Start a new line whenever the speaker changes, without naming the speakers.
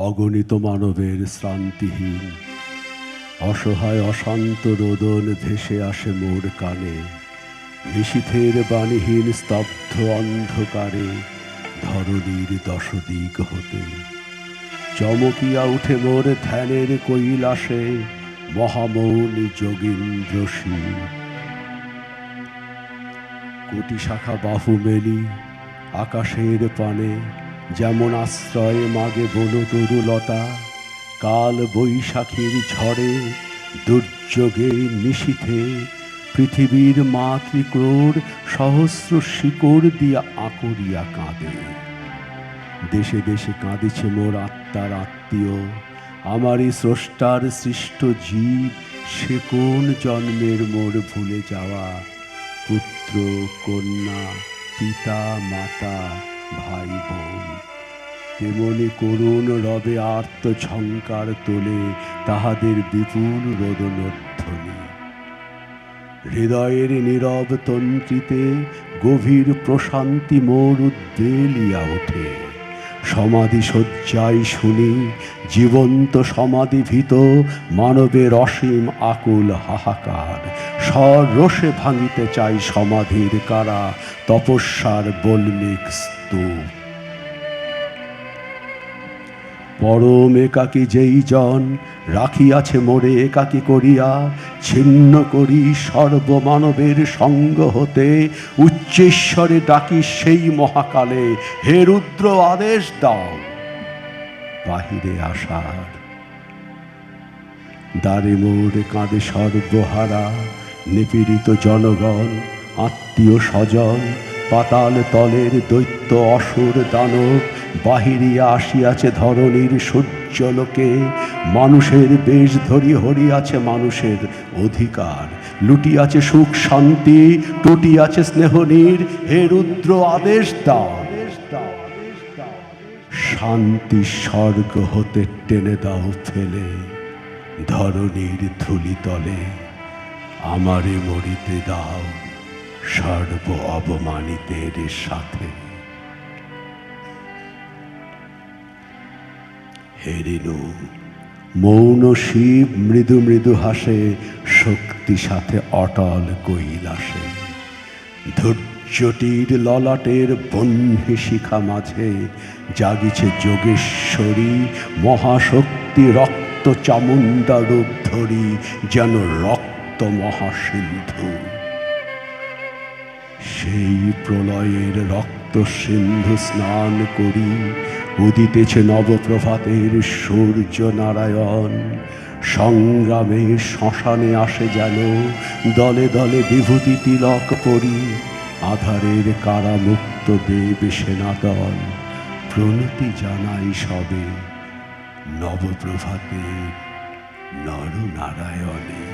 অগণিত মানবের শ্রান্তিহীন অসহায় অশান্ত রোদন ভেসে আসে মোর কানে, নিশীথের বাণীহীন স্তব্ধ অন্ধকারে ধরণীর দশদিক হতে চমকিয়া উঠে মোর ধ্যানের কৈলাসে মহামৌনী যোগীন্দ্র শিব। কোটি শাখা বাহু মেলি আকাশের পানে যেমন আশ্রয় মাগে বনতরুলতা, কাল বৈশাখীর ঝড়ে দুর্যোগে নিশীথে পৃথিবীর মাতৃক্রোর সহস্র শিকড় দিয়া আকরিয়া কাঁদে। দেশে দেশে কাঁদিছে মোর আত্মার আত্মীয়, আমারই স্রষ্টার সৃষ্ট জীব, সে কোন জন্মের মোর ভুলে যাওয়া পুত্র কন্যা পিতা মাতা ভাই বোন। তেমনি করুণ রবে আর্ত ঝঙ্কার তোলে তাহাদের বিপুল রোদনধ্বনি। হৃদয়ের নীরব তন্ত্রীতে গভীর প্রশান্তি মোর উদ্বেলিয়া ওঠে। সমাধি শয্যায় শুনি জীবন্ত সমাধিভীত মানবের অসীম আকুল হাহাকার। সরোষে ভাঙিতে চাই সমাধির কারা, তপস্যার বল্মিক স্তূপ। পরম একাকী যেই জন রাখিয়াছে মোরে একাকী করিয়া, ছিন্ন করি সর্বমানবের সঙ্গ হতে উচ্চেশ্বরে ডাকি সেই মহাকালে, হে রুদ্র আদেশ দাও বাহিরে আসার। দ্বারে মোর কাঁদে সর্বহারা নিপীড়িত জনগণ, আত্মীয় স্বজন, পাতাল তলের দৈত্য অসুর দানব বাহিরিয়া আসিয়াছে ধরণীর সূর্যলোকে। মানুষের বেশ ধরি হরিয়াছে মানুষের অধিকার, লুটিয়াছে সুখ শান্তি, টুটিয়াছে স্নেহনীর, হে রুদ্র আদেশ দাও শান্তি স্বর্গ হতে টেনে দাও ফেলে ধরণীর ধূলিতলে। আমারে মরিতে দাও সর্ব অবমানিতের সাথে। হে রেণু মৌন শিব মৃদু মৃদু হাসে শক্তি সাথে অটল কৈলাসে। ধৈর্যটির ললাটের বহ্নি শিখা মাঝে জাগিছে যোগেশ্বরী মহাশক্তি, রক্ত চামুণ্ডা রূপ ধরি যেন রক্ত মহাসিন্ধু। সেই প্রলয়ের রক্ত সিন্ধু স্নান করি উদিতেছে নবপ্রভাতের সূর্য নারায়ণ। সংগ্রামে শ্মশানে আসে যেন দলে দলে বিভূতি তিলক পরি, আধারের কারামুক্ত দেব সেনাদল প্রণতি জানাই সবে নবপ্রভাতের নরনারায়ণে।